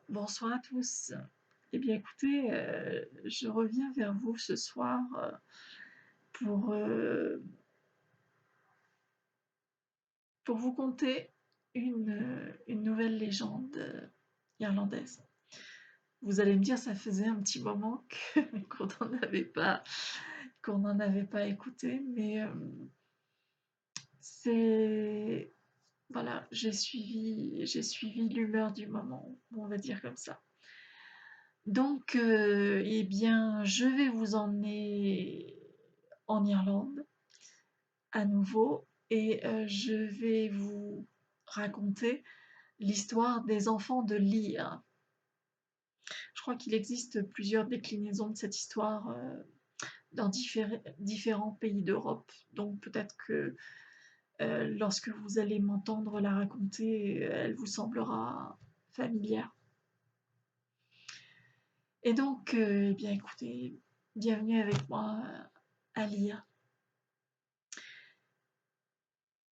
Bonsoir à tous. Eh bien écoutez, je reviens vers vous ce soir, pour, heu, pour vous conter une nouvelle légende, irlandaise. Vous allez me dire, ça faisait un petit moment que qu'on n'en avait pas écouté, mais, c'est voilà, j'ai suivi l'humeur du moment, on va dire comme ça. Donc, eh bien, je vais vous emmener en Irlande à nouveau et je vais vous raconter l'histoire des enfants de Lyre. Je crois qu'il existe plusieurs déclinaisons de cette histoire, dans différents pays d'Europe, donc peut-être que, lorsque vous allez m'entendre la raconter, elle vous semblera familière. Et donc, eh bien écoutez, bienvenue avec moi, à Lyre.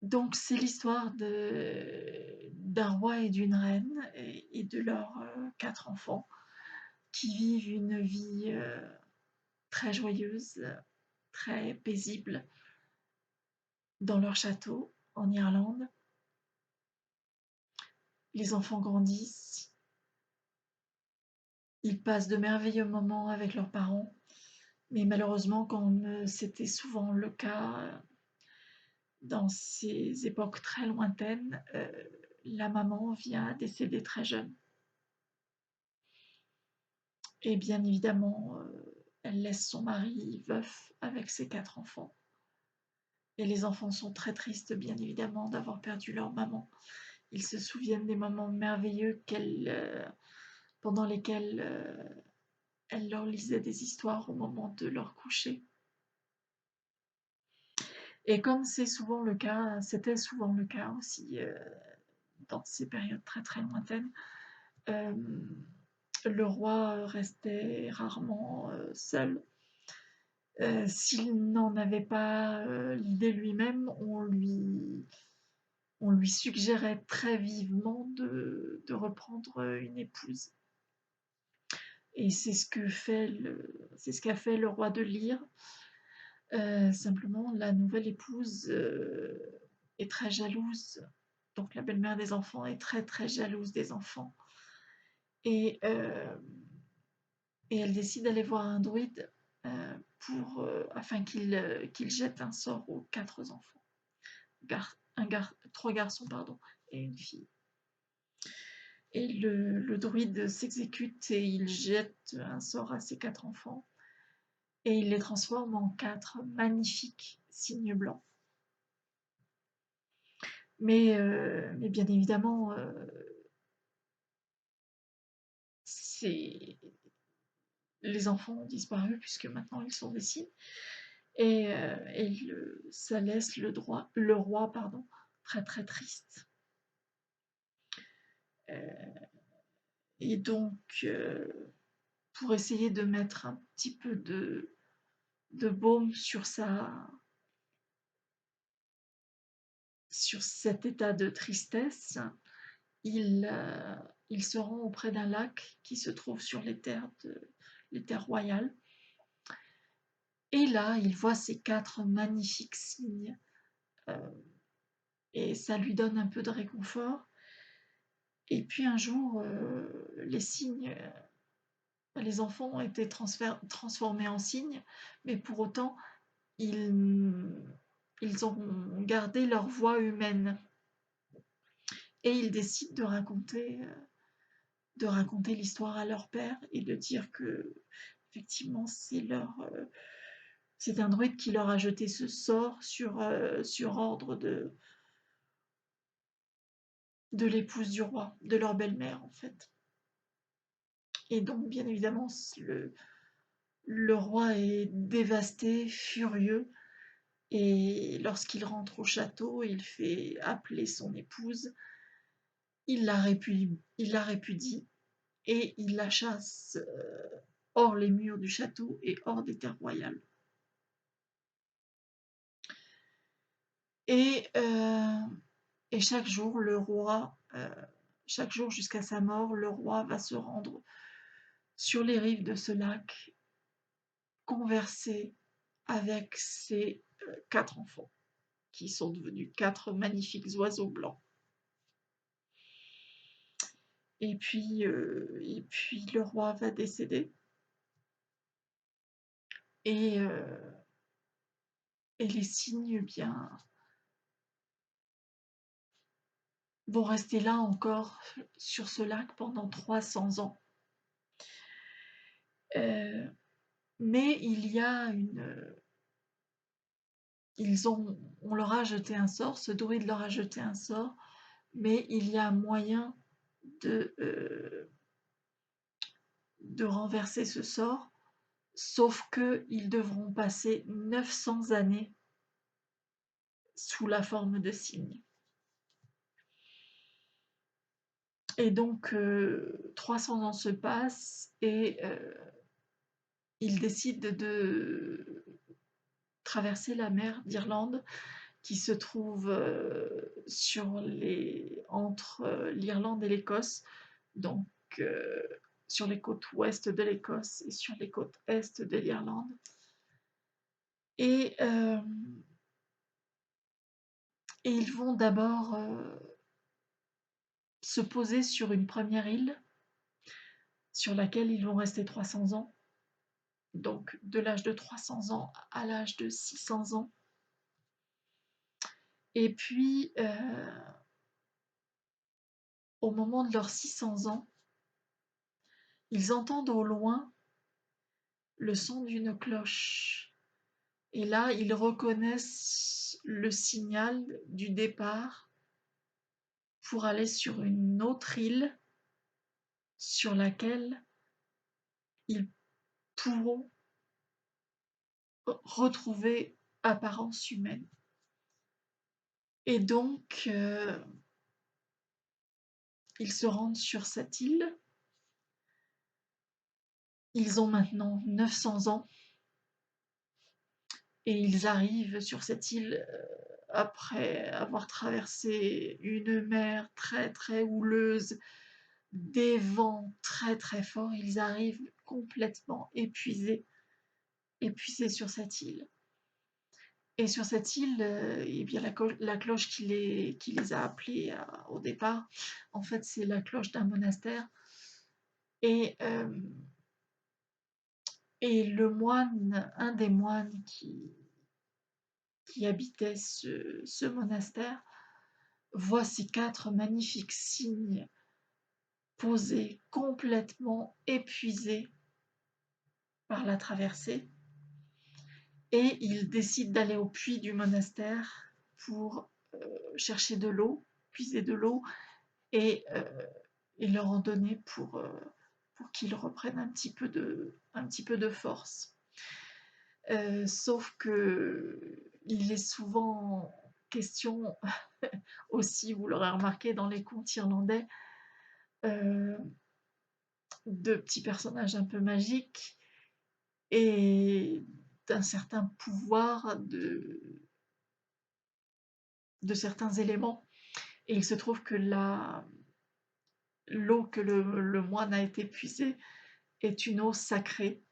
Donc c'est l'histoire d'un roi et d'une reine et de leurs 4 enfants qui vivent une vie très joyeuse, très paisible dans leur château en Irlande. Les enfants grandissent, ils passent de merveilleux moments avec leurs parents, mais malheureusement, comme c'était souvent le cas dans ces époques très lointaines, la maman vient à décéder très jeune. Et bien évidemment, elle laisse son mari veuf avec ses 4 enfants. Et les enfants sont très tristes, bien évidemment, d'avoir perdu leur maman. Ils se souviennent des moments merveilleux pendant lesquels elle leur lisait des histoires au moment de leur coucher. Et comme c'est souvent le cas, c'était souvent le cas aussi dans ces périodes très très lointaines, euh, le roi restait rarement seul. S'il n'en avait pas l'idée lui-même, on lui suggérait très vivement de reprendre une épouse. Et c'est ce qu'a fait le roi de Lyre. Simplement, la nouvelle épouse est très jalouse. Donc la belle-mère des enfants est très très jalouse des enfants. Et, euh, et elle décide d'aller voir un druide afin qu'il jette un sort aux 4 enfants. 3 garçons pardon, et une fille. Et le druide s'exécute et il jette un sort à ses 4 enfants et il les transforme en 4 magnifiques cygnes blancs. Mais bien évidemment, les enfants ont disparu puisque maintenant ils sont des cygnes et ça laisse le roi pardon, très très triste. Euh, et donc, pour essayer de mettre un petit peu de baume sur cet état de tristesse, il, euh, il se rend auprès d'un lac qui se trouve sur les terres royales. Et là, il voit ces 4 magnifiques cygnes euh, et ça lui donne un peu de réconfort. Et puis un jour, les enfants ont été transformés en cygnes, mais pour autant, ils, ils ont gardé leur voix humaine. Et ils décident de raconter l'histoire à leur père et de dire que, effectivement, c'est un druide qui leur a jeté ce sort sur ordre de l'épouse du roi, de leur belle-mère en fait. Et donc, bien évidemment, le roi est dévasté, furieux, et lorsqu'il rentre au château, il fait appeler son épouse, il la répudie et il la chasse hors les murs du château et hors des terres royales. Et, euh, et chaque jour, le roi chaque jour jusqu'à sa mort, le roi va se rendre sur les rives de ce lac, converser avec ses 4 enfants, qui sont devenus 4 magnifiques oiseaux blancs. Et puis le roi va décéder. Et, et les cygnes, eh bien, vont rester là encore sur ce lac pendant 300 ans. Mais il y a on leur a jeté un sort, ce druide leur a jeté un sort, mais il y a moyen de renverser ce sort, sauf qu'ils devront passer 900 années sous la forme de cygnes. Et donc 300 ans se passent et ils décident de traverser la mer d'Irlande qui se trouve entre l'Irlande et l'Écosse, donc sur les côtes ouest de l'Écosse et sur les côtes est de l'Irlande. Et, et ils vont d'abord se poser sur une première île sur laquelle ils vont rester 300 ans, donc de l'âge de 300 ans à l'âge de 600 ans. Et puis, au moment de leurs 600 ans, ils entendent au loin le son d'une cloche. Et là, ils reconnaissent le signal du départ pour aller sur une autre île sur laquelle ils pourront retrouver apparence humaine. Et donc, ils se rendent sur cette île. Ils ont maintenant 900 ans et ils arrivent sur cette île après avoir traversé une mer très très houleuse, des vents très très forts. Ils arrivent complètement épuisés sur cette île. Et sur cette île, eh bien la cloche qui les a appelés au départ, en fait, c'est la cloche d'un monastère. Et, et le moine, un des moines qui habitait ce monastère, voit ces 4 magnifiques cygnes posés, complètement épuisés par la traversée. Et il décide d'aller au puits du monastère pour chercher de l'eau, puiser de l'eau et leur en donner pour qu'ils reprennent un petit peu de force. Sauf que il est souvent question aussi, vous l'aurez remarqué dans les contes irlandais, de petits personnages un peu magiques et d'un certain pouvoir de certains éléments. Et il se trouve que l'eau que le moine a été puisée est une eau sacrée.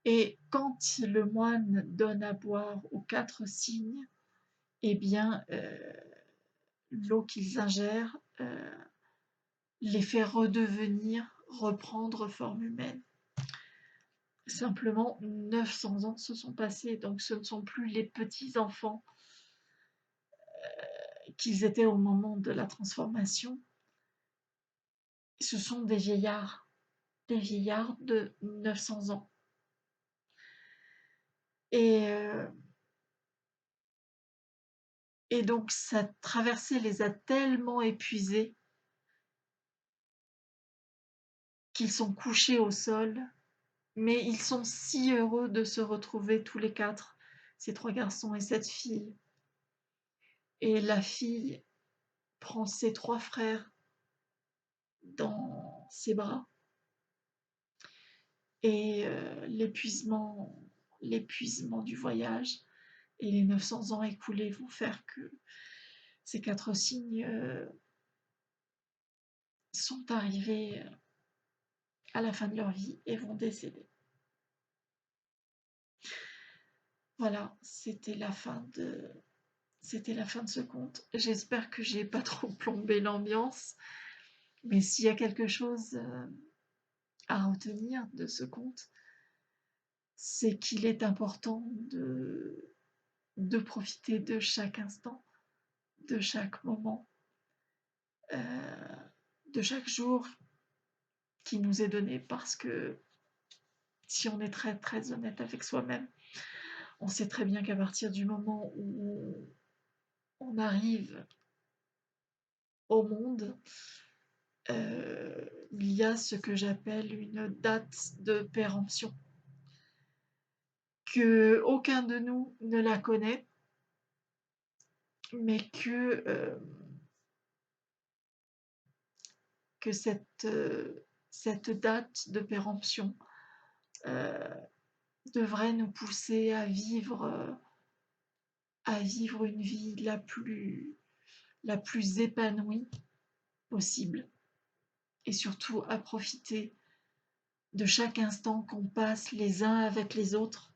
Et quand le moine donne à boire aux 4 cygnes, eh bien, l'eau qu'ils ingèrent les fait reprendre forme humaine. Simplement, 900 ans se sont passés, donc ce ne sont plus les petits-enfants qu'ils étaient au moment de la transformation, ce sont des vieillards de 900 ans. Et donc cette traversée les a tellement épuisés qu'ils sont couchés au sol, mais ils sont si heureux de se retrouver tous les 4, ces 3 garçons et cette fille. Et la fille prend ses 3 frères dans ses bras et l'épuisement du voyage et les 900 ans écoulés vont faire que ces 4 cygnes sont arrivés à la fin de leur vie et vont décéder. Voilà, c'était la fin de ce conte. J'espère que j'ai pas trop plombé l'ambiance, mais s'il y a quelque chose à retenir de ce conte, c'est qu'il est important de profiter de chaque instant, de chaque moment, de chaque jour qui nous est donné, parce que si on est très très honnête avec soi-même, on sait très bien qu'à partir du moment où on arrive au monde, il y a ce que j'appelle une date de péremption, que aucun de nous ne la connaît, mais que cette date de péremption euh, devrait nous pousser à vivre une vie la plus épanouie possible, et surtout à profiter de chaque instant qu'on passe les uns avec les autres,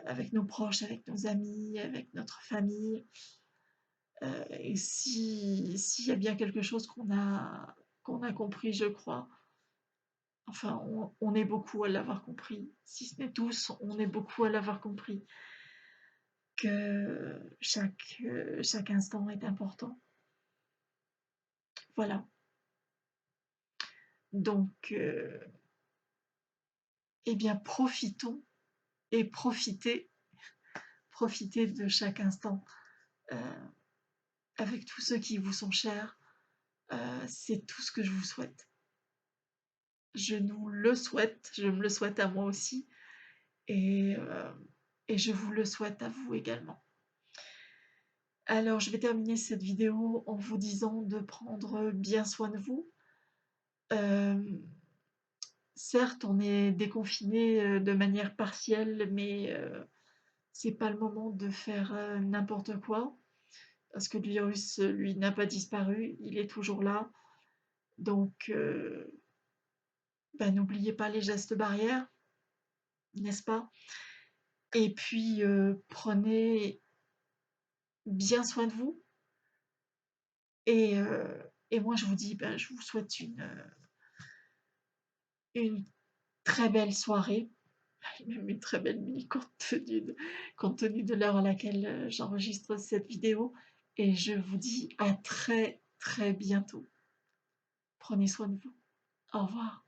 avec nos proches, avec nos amis, avec notre famille. Et s'il y a bien quelque chose qu'on a compris, je crois, enfin, on est beaucoup à l'avoir compris, si ce n'est tous, on est beaucoup à l'avoir compris, que chaque instant est important. Voilà. Donc, eh bien, profitons et profitez de chaque instant avec tous ceux qui vous sont chers. C'est tout ce que je vous souhaite. Je nous le souhaite, je me le souhaite à moi aussi, et, euh, et je vous le souhaite à vous également. Alors, je vais terminer cette vidéo en vous disant de prendre bien soin de vous. Certes, on est déconfiné de manière partielle, mais c'est pas le moment de faire n'importe quoi, parce que le virus, lui, n'a pas disparu, il est toujours là. Donc, n'oubliez pas les gestes barrières, n'est-ce pas? Et puis, prenez bien soin de vous. Et moi, je vous dis, je vous souhaite une très belle soirée, même une très belle nuit compte tenu de l'heure à laquelle j'enregistre cette vidéo. Et je vous dis à très très bientôt. Prenez soin de vous. Au revoir.